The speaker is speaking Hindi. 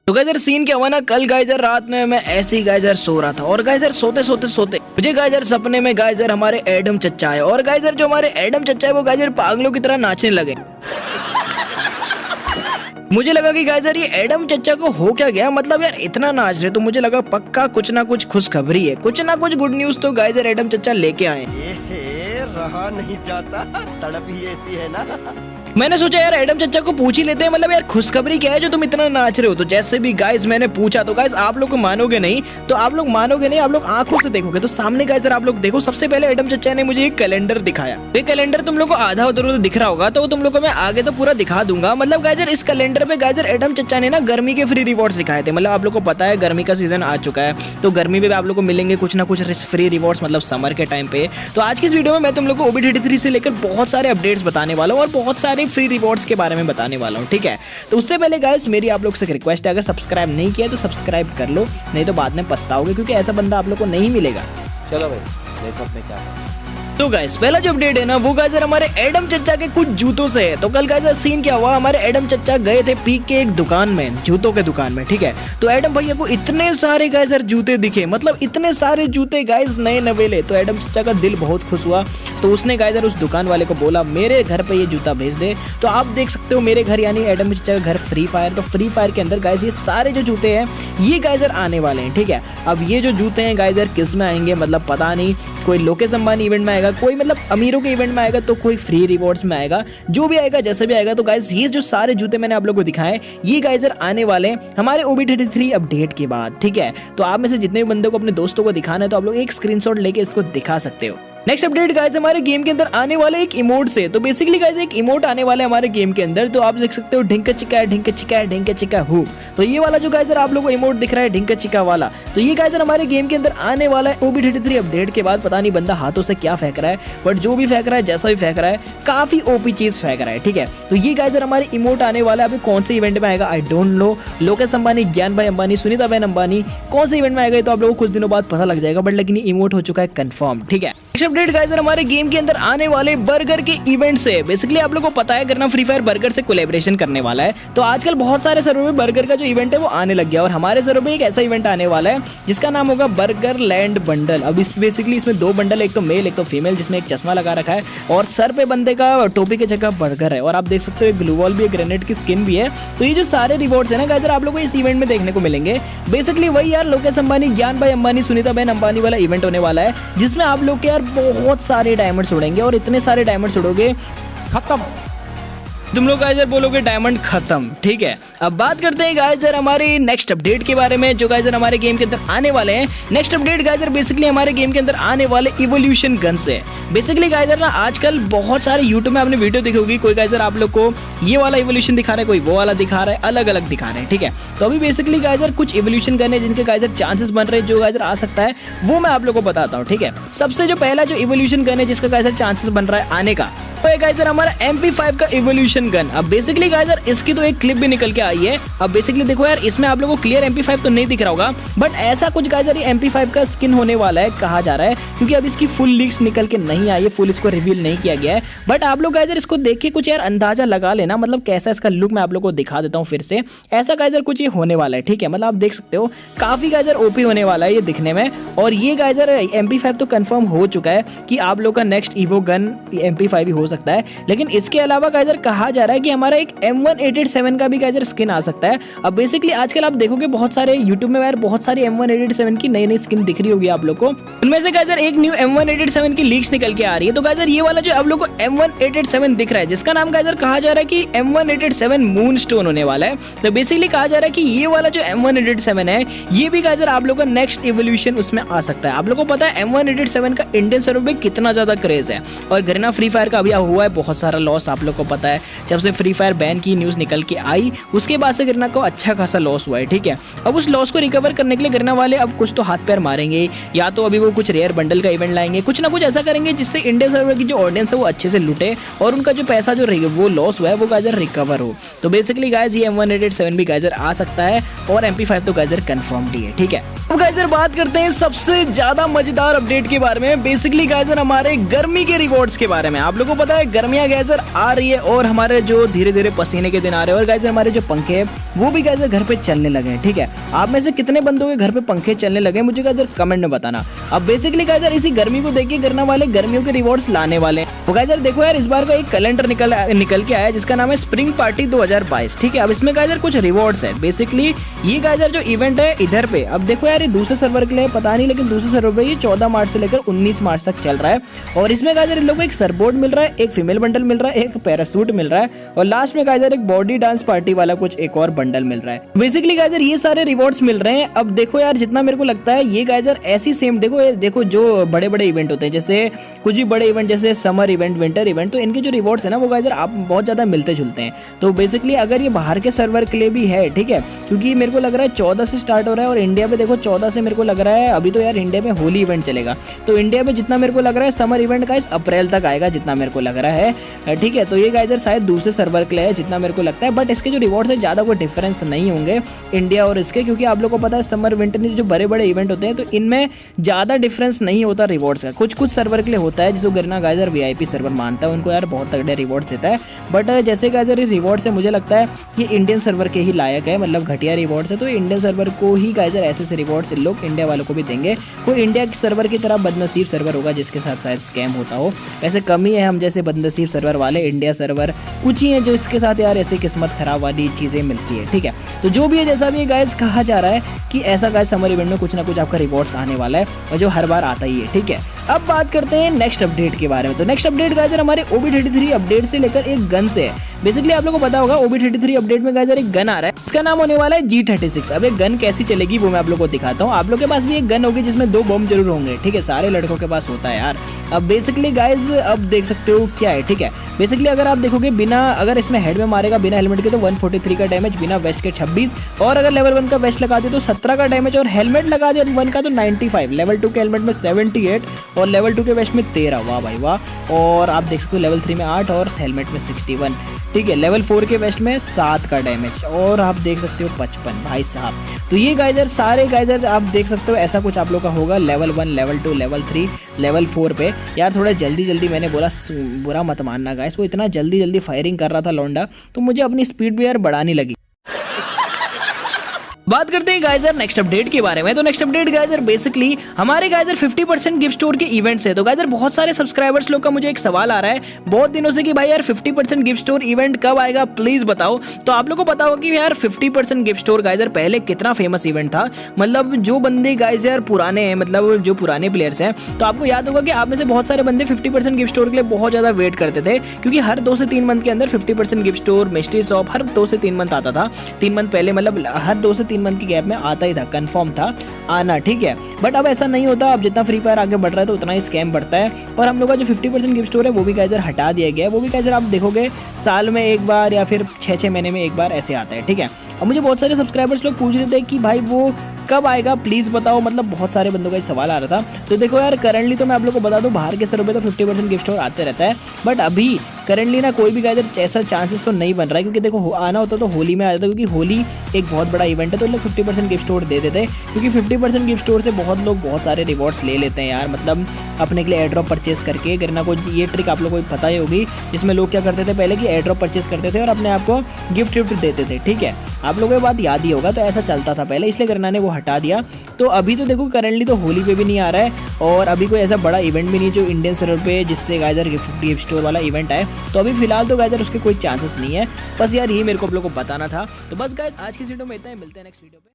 तो गाइजर सीन क्या हुआ ना, कल गाइजर रात में मैं ऐसे ही गाइजर सो रहा था और गाइजर सोते सोते सोते मुझे गाइजर सपने में गाइजर हमारे एडम चच्चा है और गाइजर जो हमारे एडम चच्चा है वो गाइजर पागलों की तरह नाचने लगे। मुझे लगा कि गाइजर ये एडम चच्चा को हो क्या गया, मतलब यार इतना नाच रहे, तो मुझे लगा पक्का कुछ ना कुछ खुशखबरी है, कुछ ना कुछ गुड न्यूज तो गाइजर एडम चच्चा लेके आए। रहा नहीं जाता, तड़प ही ऐसी है ना। मैंने सोचा यार एडम चच्चा को पूछ ही लेते हैं, मतलब यार खुशखबरी क्या है जो तुम इतना नाच रहे हो। तो जैसे भी गाइस मैंने पूछा तो गाइस आप लोग मानोगे नहीं, आप लोग आंखों से देखोगे तो सामने गाइस आप लोग देखो, सबसे पहले एडम चच्चा ने मुझे एक कैलेंडर दिखाया। ये कैलेंडर तुम लोग को आधा उधर दिख रहा होगा, तो तुम लोग को मैं आगे तो पूरा दिखा दूंगा। मतलब गाइजर इस कैलेंडर पे गाइजर एडम चच्चा ने ना गर्मी के फ्री रिवॉर्ड्स दिखाए थे। मतलब आप लोग को पता है गर्मी का सीजन आ चुका है, तो गर्मी में आप लोग को मिलेंगे कुछ ना कुछ फ्री रिवॉर्ड्स, मतलब समर के टाइम पे। तो आज की इस वीडियो में मैं तुम लोग को OB33 से लेकर बहुत सारे अपडेट्स बताने वाला हूँ और बहुत सारे फ्री रिवॉर्ड्स के बारे में बताने वाला हूँ, ठीक है। तो उससे पहले गाइस मेरी आप लोग से रिक्वेस्ट है, अगर सब्सक्राइब नहीं किया तो सब्सक्राइब कर लो, नहीं तो बाद में पछताओगे, क्योंकि ऐसा बंदा आप लोग को नहीं मिलेगा। चलो भाई देखो अपने क्या है। तो गाइस पहला जो अपडेट है ना वो गाइजर हमारे एडम चच्चा के कुछ जूतों से है। तो कल गाइजर सीन क्या हुआ, हमारे एडम चच्चा गए थे पीक के एक दुकान में, जूतों के दुकान में, ठीक है। तो एडम भैया को इतने सारे गाइजर जूते दिखे, मतलब इतने सारे जूते गाइस नए नवेले। तो एडम चच्चा का दिल बहुत खुश हुआ, तो उसने गाइजर उस दुकान वाले को बोला मेरे घर पे ये जूता भेज दे। तो आप देख सकते हो मेरे घर यानी एडम चच्चा का घर फ्री फायर, तो फ्री फायर के अंदर गाइस ये सारे जो जूते हैं ये गाइजर आने वाले हैं, ठीक है। अब ये जो जूते हैं गाइजर किस में आएंगे मतलब पता नहीं, कोई लोकेश अंबानी इवेंट में आएगा, कोई मतलब अमीरों के इवेंट में आएगा, तो कोई फ्री रिवॉर्ड्स में आएगा, जो भी आएगा जैसे भी आएगा। तो गाइस ये जो सारे जूते मैंने आप लोगों को दिखाए ये गाइजर आने वाले हैं हमारे OB33 अपडेट के बाद, ठीक है। तो आप में से जितने भी बंदों को अपने दोस्तों को दिखाना है तो आप लोग एक स्क्रीनशॉट लेके इसको दिखा सकते हो। नेक्स्ट अपडेट गाइस हमारे गेम के अंदर आने वाले एक इमोट से। तो बेसिकली गाइस एक इमोट आने वाला है हमारे गेम के अंदर, तो आप देख सकते हो ढिंका चिका ढिंका चिका ढिंका चिका हूँ। तो ये वाला जो गाइस आप लोगों को इमोट दिख रहा है ढिंका चिका वाला, तो ये गाइस हमारे गेम के अंदर आने वाला है OB33 अपडेट के बाद। पता नहीं बंदा हाथों से क्या फेंक रहा है, बट जो भी फेंक रहा है जैसा भी फेंक रहा है काफी OP चीज फेंक रहा है, ठीक है। तो ये गाइस हमारे इमोट आने वाला है, अभी कौन से इवेंट में आएगा I don't know. Lokesh Ambani, ज्ञान भाई अंबानी, सुनीता बहन अंबानी कौन से इवेंट में आएगा तो आप लोगों को कुछ दिनों बाद पता लग जाएगा, बट लेकिन ये इमोट हो चुका है कंफर्म, ठीक है। नेक्स्ट अपडेट गाइस हमारे गेम के अंदर आने वाले बर्गर के इवेंट से। बेसिकली आप लोगों को पता है करना फ्री फायर बर्गर से कोलैबोरेशन करने वाला है, तो आजकल बहुत सारे सर्वर में बर्गर का जो इवेंट है वो आने लग गया और हमारे सर्वर में एक ऐसा इवेंट आने वाला है जिसका नाम होगा बर्गर लैंड बंडल। अब इस बेसिकली इसमें दो बंडल, एक तो मेल एक तो फीमेल, जिसमें एक चश्मा लगा रखा है और सर पे बंदे का टोपी की जगह बर्गर है, और आप देख सकते हो ग्लू वॉल भी, ग्रेनेड की स्किन भी है। तो ये जो सारे रिवॉर्ड्स है ना गाइस आप लोगों को इस इवेंट में देखने को मिलेंगे। बेसिकली वही यार लोकेश अंबानी, ज्ञान भाई अंबानी, सुनीता बहन अंबानी वाला इवेंट होने वाला है, जिसमें आप लोग के यार बहुत सारे डायमंड्स उड़ेंगे और इतने सारे डायमंड्स उड़ोगे खत्म, तुम लोग गाइजर बोलोगे डायमंड खत्म, ठीक है। अब बात करते हैं गाइजर हमारे नेक्स्ट अपडेट के बारे में जो गाइजर हमारे गेम के अंदर आने वाले हैं। नेक्स्ट अपडेट गाइजर बेसिकली हमारे गेम के अंदर आने वाले इवोल्यूशन गन से। बेसिकली गाइजर ना आजकल बहुत सारे यूट्यूब में आपने वीडियो देखी होगी, कोई गाइजर आप लोग को ये वाला इवोल्यूशन दिखा रहा है, कोई वो वाला दिखा रहा है, अलग अलग दिखा रहे हैं, ठीक है। तो अभी बेसिकली गाइजर कुछ इवोल्यूशन गन है जिनके गाइजर चांसेस बन रहे हैं, जो गाइजर आ सकता है वो मैं आप लोग को बताता हूँ, ठीक है। सबसे जो पहला जो इवोल्यूशन गन है जिसका गाइजर चांसेस बन रहा है आने का, तो गाइजर हमारा MP5 का इवोल्यूशन गन। अब बेसिकली गाइजर इसकी तो एक क्लिप भी निकल के आई है। अब बेसिकली देखो यार इसमें आप लोगों को क्लियर MP5 तो नहीं दिख रहा होगा, बट ऐसा कुछ गाइजर ये MP5 का स्किन होने वाला है कहा जा रहा है, क्योंकि अब इसकी फुल लीक्स निकल के नहीं आई है, फुल इसको रिवील नहीं किया गया है। बट आप लोग गाइजर इसको देख के कुछ यार अंदाजा लगा लेना, मतलब कैसा इसका लुक मैं आप लोग को दिखा देता हूँ फिर से। ऐसा गाइजर कुछ ये होने वाला है, ठीक है। मतलब आप देख सकते हो काफी गाइजर OP होने वाला है ये दिखने में। और ये गाइजर MP5 तो कंफर्म हो चुका है कि आप लोग का नेक्स्ट इवो गन MP5 ही हो सकता है, लेकिन इसके अलावा गाइजर कहा जा रहा है कि हमारा एक M187 का भी गाइजर स्किन आ सकता है। अब बेसिकली आजकल आप देखोगे बहुत सारे यूट्यूब में यार बहुत सारी M187 की नई नई स्किन दिख रही होगी आप लोग को। उनमें से गाइजर एक न्यू M187 की लीक्स निकल के आ रही है। तो गाइजर ये वाला जो आप लोग को M187 दिख रहा है, जिसका नाम गाइजर कहा जा रहा है कि M187 मून स्टोन होने वाला है। तो बेसिकली कहा जा रहा है कि ये वाला जो M187 है ये भी गाइजर आप लोग का नेक्स्ट इवोल्यूशन उसमें आ सकता है। आप लोग को पता है M187 का इंडियन सर्वर में कितना ज्यादा क्रेज है, और गरीना फ्री फायर का अभी हुआ है बहुत सारा लॉस, आप लोग को पता है। जब से फ्री फायर बैन की न्यूज निकल के आई उसके बाद से गरीना को अच्छा खासा लॉस हुआ है, ठीक है। अब उस लॉस को रिकवर करने के लिए गरीना वाले अब कुछ तो हाथ पैर मारेंगे, या तो अभी वो कुछ रेयर बंडल का इवेंट लाएंगे, कुछ ना कुछ ऐसा करेंगे जिससे इंडियन सर्वर की जो ऑडियंस है वो अच्छे से लूटे और उनका जो पैसा जो वो लॉस हुआ है वो गाइजर रिकवर हो। तो बेसिकली गाइज ये M187 भी गाइजर आ सकता है और MP5 तो गाइजर कंफर्म्ड ही है, ठीक है। अब गाइजर बात करते हैं सबसे ज्यादा मजेदार अपडेट के बारे में। बेसिकली गाइजर हमारे गर्मी के रिवॉर्ड्स के बारे में। आप लोगों को पता है गर्मियां गैजर आ रही है और हमारे जो धीरे धीरे पसीने के दिन आ रहे हैं और गैजर हमारे जो पंखे हैं वो भी गैजर घर पे चलने लगे हैं। ठीक है, आप में से कितने बंदों के घर पे पंखे चलने लगे मुझे गैजर कमेंट में बताना। अब बेसिकली गैजर इसी गर्मी को देखिए करने वाले गर्मियों के रिवॉर्ड्स लाने वाले हैं। तो गैजर देखो यार, इस बार का एक कैलेंडर निकल के आया जिसका नाम है स्प्रिंग पार्टी 2022। ठीक है, अब इसमें गैजर कुछ रिवॉर्ड्स है। बेसिकली ये गैजर जो इवेंट है इधर पे, अब देखो यार ये दूसरे सर्वर के लिए पता नहीं, लेकिन दूसरे सर्वर पे ये 14 मार्च से लेकर 19 मार्च तक चल रहा है। और इसमें गैजर इन लोगों को एक सरबोर्ड मिल रहा है, एक फीमेल बंडल मिल रहा है, एक पैरासूट मिल रहा है और लास्ट में गैजर एक बॉडी डांस पार्टी वाला कुछ एक और बंडल मिल रहा है। बेसिकली गैजर ये सारे रिवॉर्ड्स मिल रहे हैं। अब देखो यार, जितना मेरे को लगता है ये गैजर ऐसी सेम देखो जो बड़े बड़े इवेंट होते हैं, जैसे कुछ भी बड़े इवेंट जैसे समर इवेंट, विंटर इवेंट, तो इनके जो रिवॉर्ड्स है ना वो गैजर आप बहुत ज्यादा मिलते जुलते हैं। तो बेसिकली अगर ये बाहर के सर्वर के लिए भी है, ठीक है, क्योंकि मेरे को लग रहा है 14 से स्टार्ट हो रहा है और इंडिया पे देखो 14 से मेरे को लग रहा है, अभी तो यार इंडिया में होली इवेंट चलेगा, तो इंडिया में जितना मेरे को लग रहा है समर इवेंट का इस अप्रैल तक आएगा जितना मेरे को लग रहा है। ठीक है, तो ये गैजर शायद दूसरे सर्वर के लिए है जितना मेरे को लगता है, बट इसके जो रिवॉर्ड्स है ज्यादा कोई डिफरेंस नहीं होंगे इंडिया और इसके, क्योंकि आप लोगों को पता है समर विंटर जो बड़े बड़े इवेंट होते हैं तो इनमें ज्यादा डिफरेंस नहीं होता रिवॉर्ड्स का। कुछ सर्वर के लिए होता है, जिसको गिरना गैजर वीआईपी सर्वर मानता है, उनको यार बहुत तगड़े रिवॉर्ड्स देता है। बट जैसे गैजर इस रिवॉर्ड से मुझे लगता है कि इंडियन सर्वर के ही लायक है, मतलब घटिया रिवॉर्ड्स है, तो इंडियन सर्वर को ही गैजर ऐसे रिवॉर्ड्स लोग इंडिया वालों को भी देंगे। कोई इंडिया के सर्वर की तरह बदनसीब सर्वर होगा जिसके साथ शायद स्कैम होता हो, वैसे कम ही है हम जैसे बदनसीब सर्वर वाले। इंडिया सर्वर कुछ ही है जो इसके साथ यार ऐसे किस्मत खराब वाली चीजें मिलती है। ठीक है, तो जो भी है जैसा भी गाइस कहा जा रहा है कि ऐसा गाइस समर इवेंट में कुछ ना कुछ आपका रिवॉर्ड्स आने वाला है और जो हर बार आता ही है। ठीक है, अब बात करते हैं नेक्स्ट अपडेट के बारे में। तो नेक्स्ट अपडेट गाइजर हमारे OB33 अपडेट से लेकर एक गन से है। बेसिकली आप लोगों को पता होगा OB33 अपडेट में गाइजर एक गन आ रहा है, इसका नाम होने वाला है G36। अब एक गन कैसी चलेगी वो मैं आप लोगों को दिखाता हूँ। आप लोग के पास भी एक गन होगी जिसमें 2 बम जरूर होंगे। ठीक है, सारे लड़कों के पास होता है यार। अब बेसिकली गाइज अब देख सकते हो क्या है। ठीक है, बेसिकली अगर आप देखोगे बिना, अगर इसमें हेड में मारेगा बिना हेलमेट के तो 143 का डैमेज, बिना वेस्ट के 26, और अगर लेवल 1 का वेस्ट लगा दे तो 17 का डैमेज, और हेलमेट लगा दिया 1 का तो 95, लेवल 2 के हेलमेट में 78 और लेवल 2 के वेस्ट में 13। वाह भाई वाह। और आप देख सकते हो लेवल 3 में 8 और हेलमेट में 61। ठीक है, लेवल 4 के वेस्ट में 7 का डैमेज और आप देख सकते हो 55। भाई साहब, तो ये गाइजर सारे गाइजर आप देख सकते हो ऐसा कुछ आप लोग का होगा लेवल 1, लेवल 2, लेवल 3, लेवल 4 पे। यार थोड़ा जल्दी मैंने बोला, बुरा मत मानना गाइस, वो इतना जल्दी फायरिंग कर रहा था लौंडा, तो मुझे अपनी स्पीड भी यार बढ़ानी लगी। बात करते हैं गाइजर नेक्स्ट अपडेट के बारे में। तो नेक्स्ट अपडेट गाइजर बेसिकली हमारे गाइजर 50% गिफ्ट स्टोर के इवेंट्स है। तो गाइजर बहुत सारे सब्सक्राइबर्स लोग का मुझे एक सवाल आ रहा है बहुत दिनों से कि भाई यार 50% गिफ्ट स्टोर इवेंट कब आएगा, प्लीज बताओ। तो आप लोग को पता होगा कि यार 50% गिफ्ट स्टोर गाइजर पहले कितना फेमस इवेंट था। मतलब जो बंदे गाइजर पुराने हैं, मतलब जो पुराने प्लेयर्स हैं, तो आपको याद होगा कि आप में से बहुत सारे बंदे 50% गिफ्ट स्टोर के लिए बहुत ज्यादा वेट करते थे, क्योंकि हर 2 से 3 मंथ के अंदर 50% गिफ्ट स्टोर, मिस्ट्री शॉप हर 2 से 3 मंथ आता था। 3 मंथ पहले, मतलब हर 2 से 3 मंथ की गैप में आता ही था, कंफर्म था आना। ठीक है, बट अब ऐसा नहीं होता। अब जितना फ्री फायर आगे बढ़ रहा है तो उतना ही स्कैम बढ़ता है। और हम लोग का जो 50% गिफ्ट स्टोर है वो भी गाइजर हटा दिया गया है। वो भी गाइजर आप देखोगे साल में एक बार या फिर 6-6 महीने में एक बार ऐसे आता है। ठीक है, अब मुझे बहुत सारे सब्सक्राइबर्स लोग पूछ रहे थे कि भाई वो कब आएगा, प्लीज बताओ। मतलब बहुत सारे बंदों का ये सवाल आ रहा था। तो देखो यार, करंटली तो मैं आप लोग को बता दूं बाहर के सर्वर पे तो 50% गिफ्ट स्टोर आते रहता है, बट अभी करंटली ना कोई भी गाइजर ऐसा चांसेस तो नहीं बन रहा है, क्योंकि देखो आना होता तो होली में आ जाता, क्योंकि होली एक बहुत बड़ा इवेंट है, तो लोग 50% गिफ्ट स्टोर दे देते, क्योंकि 50% गिफ्ट स्टोर से बहुत लोग बहुत सारे रिवॉर्ड्स ले लेते हैं यार। मतलब अपने के लिए एयर ड्रॉप परचेस करके करना, कोई ये ट्रिक आप लोग को पता ही होगी, जिसमें लोग क्या करते थे पहले कि एयर ड्रॉप परचेस करते थे और अपने आप को गिफ्ट देते थे। ठीक है, आप लोगों को बात याद ही होगा, तो ऐसा चलता था पहले, इसलिए करना ने वो हटा दिया। तो अभी तो देखो करंटली तो होली पे भी नहीं आ रहा है और अभी कोई ऐसा बड़ा इवेंट भी नहीं जो इंडियन सर्वर पे जिससे गाइजर गिफ्ट स्टोर वाला इवेंट आए। तो अभी फिलहाल तो गाइजर उसके कोई चांसेस नहीं है। बस यार ये मेरे को आप लोगों को बताना था। तो बस गाइज आज की वीडियो में इतना ही, मिलते हैं नेक्स्ट वीडियो पे।